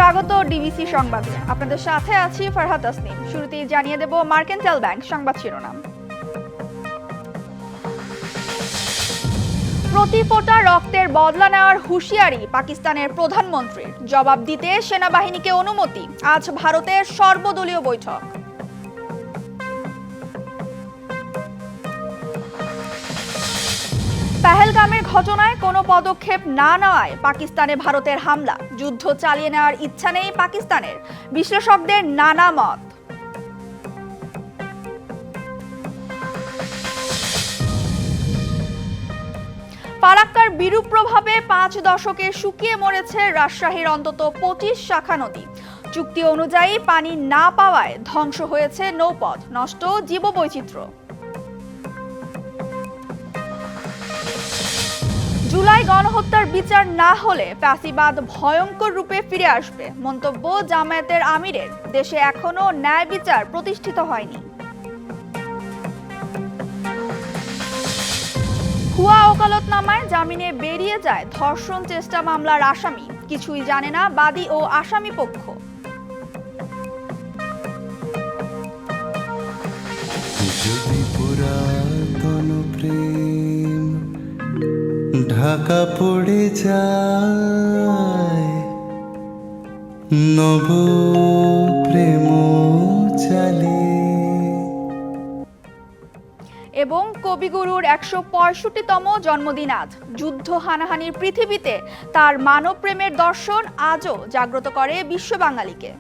স্বাগত ডিবিসি সংবাদে। আপনাদের সাথে আছি ফারহাদ তাসনিম। শুরুতেই জানিয়ে দেব মার্কেন্টাইল ব্যাংক সংবাদ শিরোনাম। প্রতি ফোঁটা রক্তের বদলা নেওয়ার হুঁশিয়ারি পাকিস্তানের প্রধানমন্ত্রীর। জবাব দিতে সেনাবাহিনীকে অনুমতি। আজ ভারতের সর্বদলীয় বৈঠক। পেহেলগামের ঘটনায় কোনো পদক্ষেপ না নেওয়ায় পাকিস্তানে ভারতের হামলা। যুদ্ধ চালিয়ে নেওয়ার ইচ্ছা নেই পাকিস্তানের, বিশ্লেষকদের নানা মত। ফারাক্কার বিরূপ প্রভাবে 5 দশকে শুকিয়ে মরেছে রাজশাহীর অন্তত 25 শাখা নদী। চুক্তি অনুযায়ী পানি না পাওয়ায় ধ্বংস হয়েছে নৌপথ, নষ্ট জীববৈচিত্র্য। জুলাই গণহত্যার বিচার না হলে ফ্যাসিবাদ ভয়ঙ্কর রূপে ফিরে আসবে, মন্তব্য জামায়াতের আমিরের। দেশে এখনো ন্যায় বিচার প্রতিষ্ঠিত হয়নি। ভুয়া ওকালতনামায় জামিনে বেরিয়ে যায় ধর্ষণ চেষ্টা মামলার আসামি। কিছুই জানে না বাদী ও আসামি পক্ষ। যদি পুরাতন প্রেম ঢাকা পড়ে যায়, নব প্রেম চালে। এবং কবিগুরুর 165তম জন্মদিন আজ। যুদ্ধ হানাহানির পৃথিবীতে তার মানব প্রেমের দর্শন আজও জাগ্রত করে বিশ্ব বাঙালিকে।